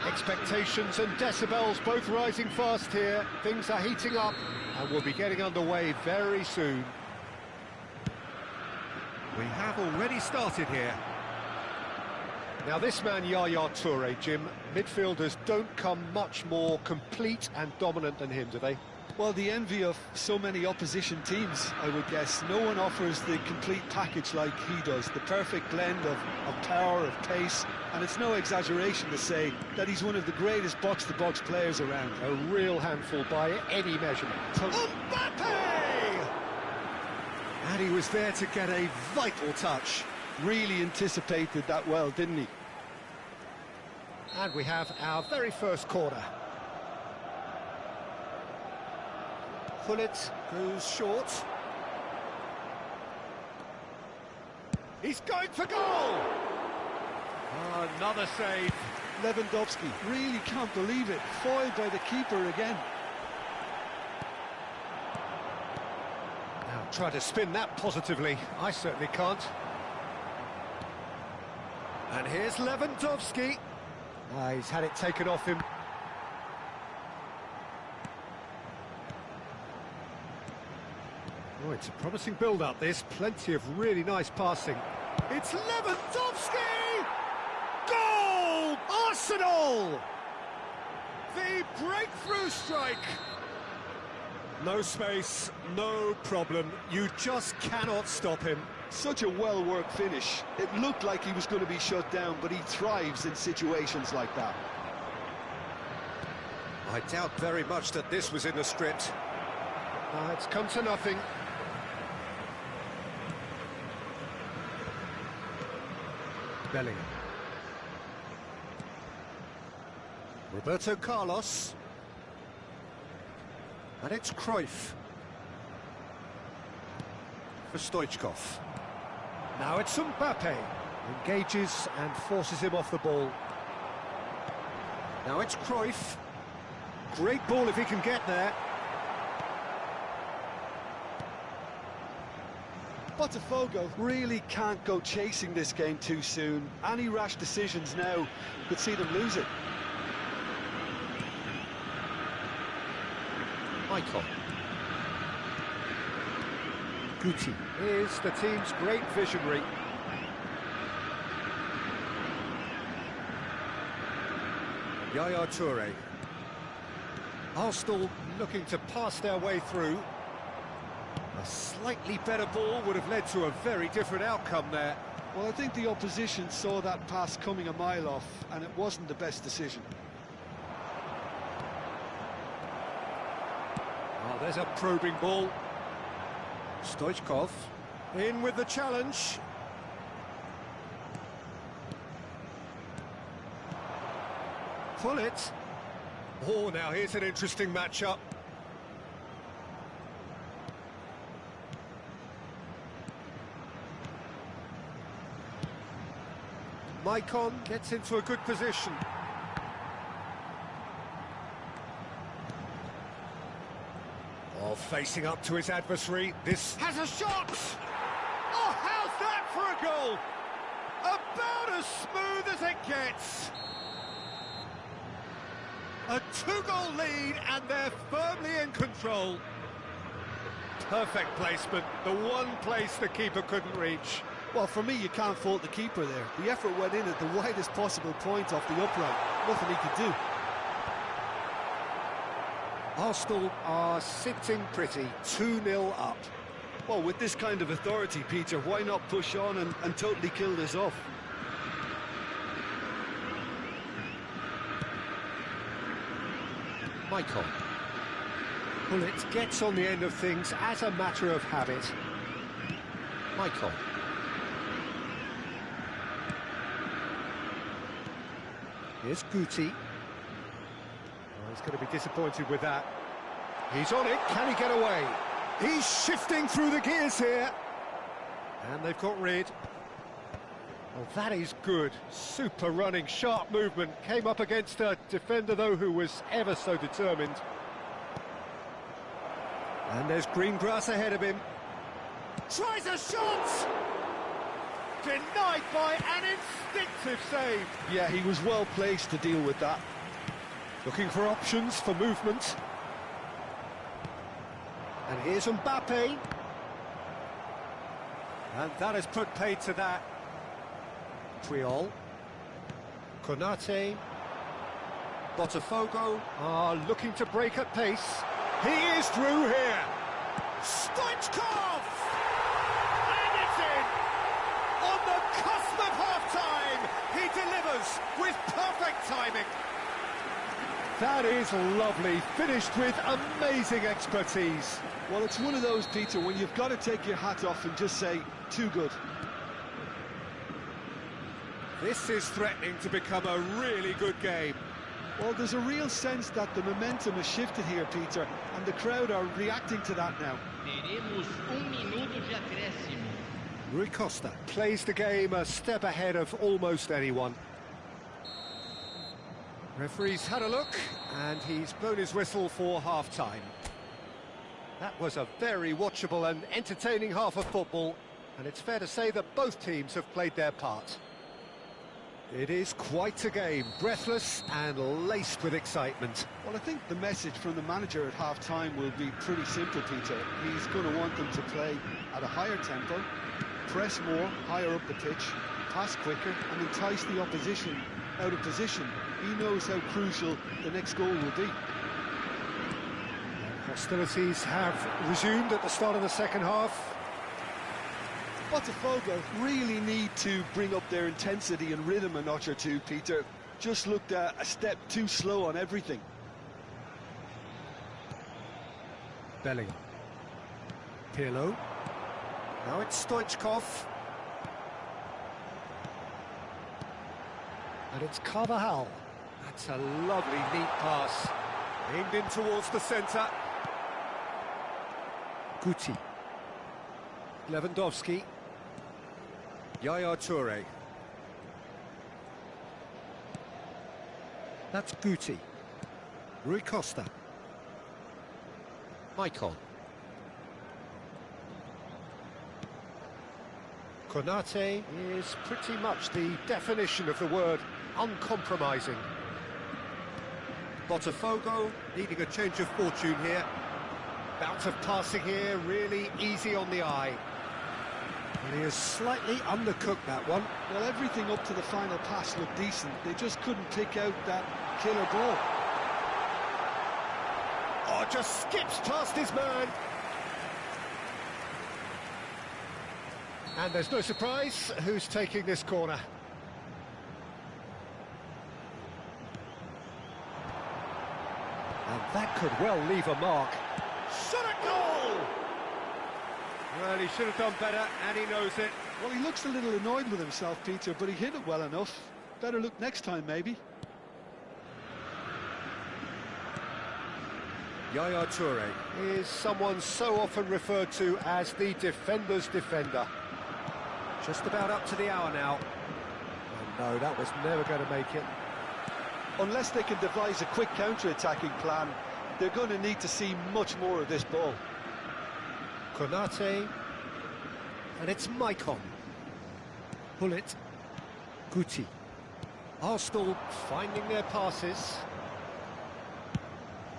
Expectations and decibels both rising fast here. Things are heating up and we'll be getting underway very soon. We have already started here. Now this man, Yaya Toure, Jim, midfielders don't come much more complete and dominant than him, do they? Well, the envy of so many opposition teams, I would guess. No one offers the complete package like he does, the perfect blend of power, of pace, and it's no exaggeration to say that he's one of the greatest box-to-box players around. A real handful by any measurement. Mbappe! And he was there to get a vital touch. Really anticipated that well, didn't he? And we have our very first corner. Pullet goes short. He's going for goal! Oh, another save. Lewandowski, really can't believe it. Foiled by the keeper again. Now try to spin that positively. I certainly can't. And here's Lewandowski. He's had it taken off him. Oh, it's a promising build-up, this. Plenty of really nice passing. It's Lewandowski! Goal! Arsenal! The breakthrough strike! No space, no problem. You just cannot stop him. Such a well-worked finish. It looked like he was going to be shut down, but he thrives in situations like that. I doubt very much that this was in the script. It's come to nothing. Bellingham. Roberto Carlos. And it's Cruyff. For Stoichkov. Now it's Mbappe. Engages and forces him off the ball. Now it's Cruyff. Great ball if he can get there. BOTAFOGO really can't go chasing this game too soon. Any rash decisions now could see them lose it. Michael. Guti is the team's great visionary. Yaya Toure. Arsenal looking to pass their way through. A slightly better ball would have led to a very different outcome there. Well, I think the opposition saw that pass coming a mile off, and it wasn't the best decision. Oh, there's a probing ball. Stoichkov in with the challenge. Pullet. Oh, now here's an interesting matchup. Maicon gets into a good position. Oh, facing up to his adversary. This has a shot! Oh, how's that for a goal? About as smooth as it gets. A two-goal lead, and they're firmly in control. Perfect placement, the one place the keeper couldn't reach. Well, for me, you can't fault the keeper there. The effort went in at the widest possible point off the upright. Nothing he could do. Arsenal are sitting pretty, 2-0 up. Well, with this kind of authority, Peter, why not push on and totally kill this off? Michael. Pullet gets on the end of things as a matter of habit. Michael. Here's Guti. Oh, he's going to be disappointed with that. He's on it. Can he get away? He's shifting through the gears here. And they've got rid. Well, that is good. Super running, sharp movement. Came up against a defender, though, who was ever so determined. And there's green grass ahead of him. Tries a shot! Denied by an instinctive save. Yeah, he was well placed to deal with that. Looking for options for movement. And here's Mbappe. And that has put paid to that. Puyol. Konate. BOTAFOGO are looking to break at pace. He is through here. Stoichkov! And it's in! On the cusp of half-time, he delivers with perfect timing. That is lovely, finished with amazing expertise. Well, it's one of those, Peter, when you've got to take your hat off and just say, too good. This is threatening to become a really good game. Well, there's a real sense that the momentum has shifted here, Peter, and the crowd are reacting to that now. Teremos minuto de acréscimo. Rui Costa plays the game a step ahead of almost anyone. Referee's had a look, and he's blown his whistle for half-time. That was a very watchable and entertaining half of football, and it's fair to say that both teams have played their part. It is quite a game, breathless and laced with excitement. Well, I think the message from the manager at half-time will be pretty simple, Peter. He's going to want them to play at a higher tempo, press more, higher up the pitch, pass quicker, and entice the opposition out of position. He knows how crucial the next goal will be. Hostilities have resumed at the start of the second half. BOTAFOGO really need to bring up their intensity and rhythm a notch or two, Peter. Just looked a step too slow on everything. Bellingham. Pirlo. Now it's Stoichkov. And it's Carvajal. That's a lovely, neat pass. Aimed in towards the centre. Guti. Lewandowski. Yaya Toure. That's Guti. Rui Costa. Maicon. Konate is pretty much the definition of the word uncompromising. BOTAFOGO needing a change of fortune here. Bout of passing here, really easy on the eye. And he has slightly undercooked that one. Well, everything up to the final pass looked decent. They just couldn't pick out that killer ball. Oh, just skips past his man. And there's no surprise who's taking this corner. And that could well leave a mark. Shot at goal! Well, he should have done better, and he knows it. Well, he looks a little annoyed with himself, Peter, but he hit it well enough. Better look next time, maybe. Yaya Toure is someone so often referred to as the defender's defender. Just about up to the hour now. And no, that was never going to make it. Unless they can devise a quick counter-attacking plan, they're going to need to see much more of this ball. Konate. And it's Maicon. Bullet. Guti. Arsenal finding their passes.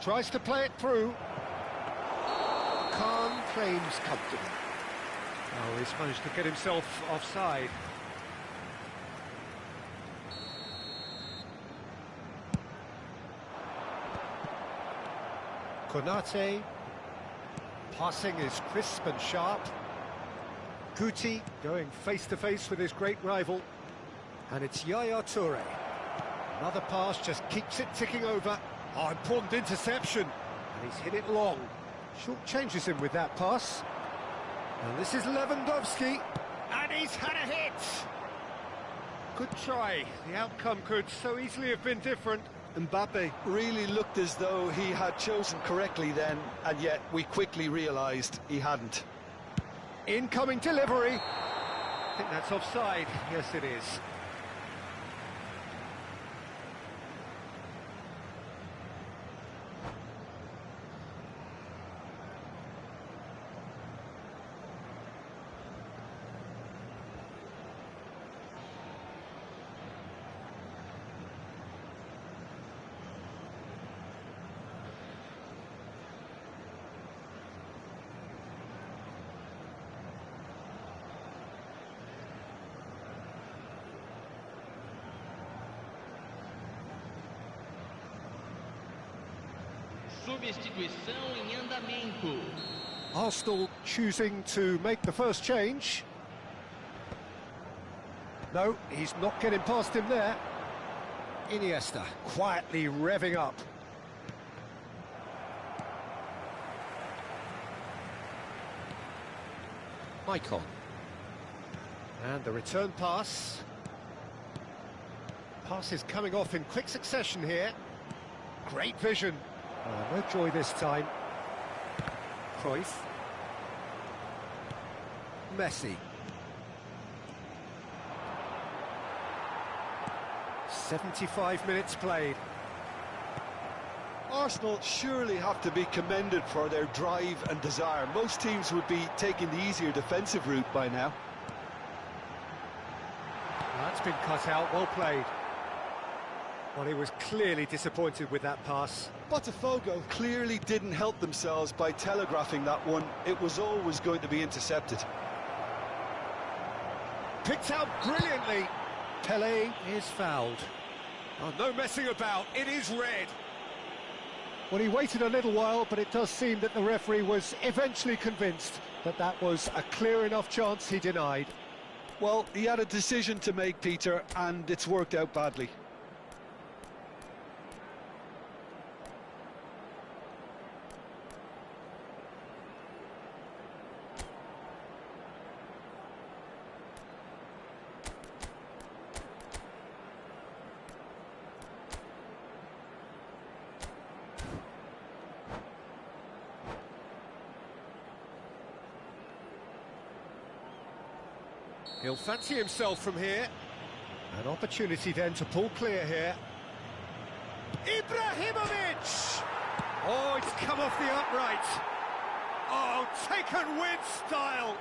Tries to play it through. Khan claims comfortably. Oh, he's managed to get himself offside. Konate. Passing is crisp and sharp. Guti going face-to-face with his great rival. And it's Yaya Toure. Another pass just keeps it ticking over. Oh, important interception. And he's hit it long. Short changes him with that pass. And this is Lewandowski. And he's had a hit. Good try. The outcome could so easily have been different. Mbappe really looked as though he had chosen correctly then, and yet we quickly realised he hadn't. Incoming delivery. I think that's offside. Yes, it is. Substituição em andamento. Arsenal choosing to make the first change. No, he's not getting past him there. Iniesta quietly revving up. Maicon. And the return pass. Pass is coming off in quick succession here. Great vision. No joy this time. Cruyff. Messi. 75 minutes played. Arsenal surely have to be commended for their drive and desire. Most teams would be taking the easier defensive route by now. That's been cut out, well played. Well, he was clearly disappointed with that pass. BOTAFOGO clearly didn't help themselves by telegraphing that one. It was always going to be intercepted. Picked out brilliantly. Pelé is fouled. Oh, no messing about, it is red. Well, he waited a little while, but it does seem that the referee was eventually convinced that that was a clear enough chance he denied. Well, he had a decision to make, Peter, and it's worked out badly. He'll fancy himself from here. An opportunity then to pull clear here. Ibrahimovic! Oh, it's come off the upright. Oh, taken with style.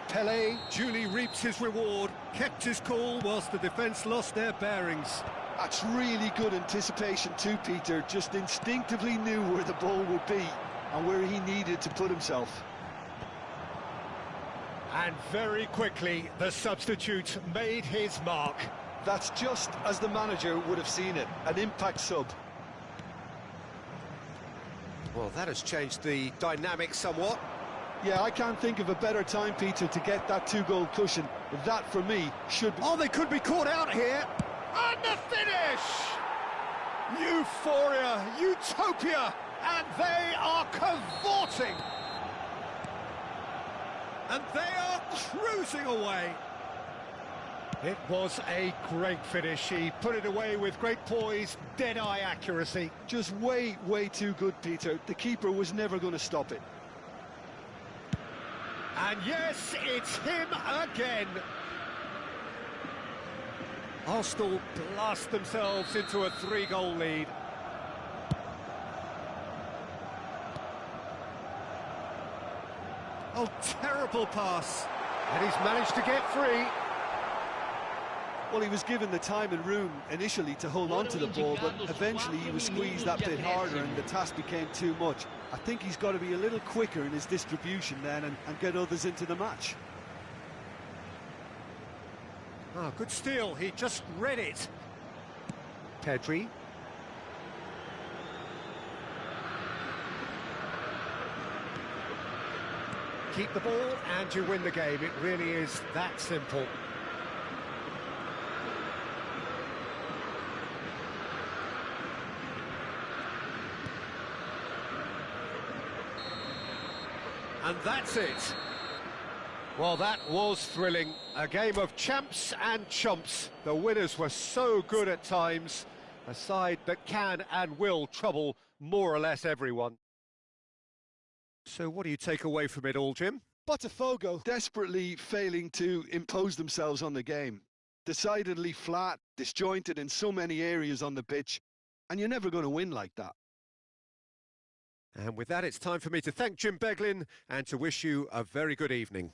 Pelé duly reaps his reward, kept his cool whilst the defence lost their bearings. That's really good anticipation too, Peter. Just instinctively knew where the ball would be and where he needed to put himself. And very quickly, the substitute made his mark. That's just as the manager would have seen it, an impact sub. Well, that has changed the dynamic somewhat. Yeah, I can't think of a better time, Peter, to get that two-goal cushion. That, for me, should be... Oh, they could be caught out here. And the finish! Euphoria, utopia, and they are cavorting. And they are cruising away. It was a great finish. He put it away with great poise, dead-eye accuracy. Just way too good, Peter. The keeper was never going to stop it. And yes, it's him again. Arsenal blast themselves into a 3-goal lead. Oh, terrible pass. And he's managed to get free. Well, he was given the time and room initially to hold on to the ball, but eventually he was squeezed that bit harder and the task became too much. I think he's got to be a little quicker in his distribution then and get others into the match. Oh, good steal. He just read it. Pedri. Keep the ball and you win the game. It really is that simple. And that's it. Well, that was thrilling. A game of champs and chumps. The winners were so good at times. A side that can and will trouble more or less everyone. So what do you take away from it all, Jim? BOTAFOGO desperately failing to impose themselves on the game. Decidedly flat, disjointed in so many areas on the pitch, and you're never going to win like that. And with that, it's time for me to thank Jim Beglin and to wish you a very good evening.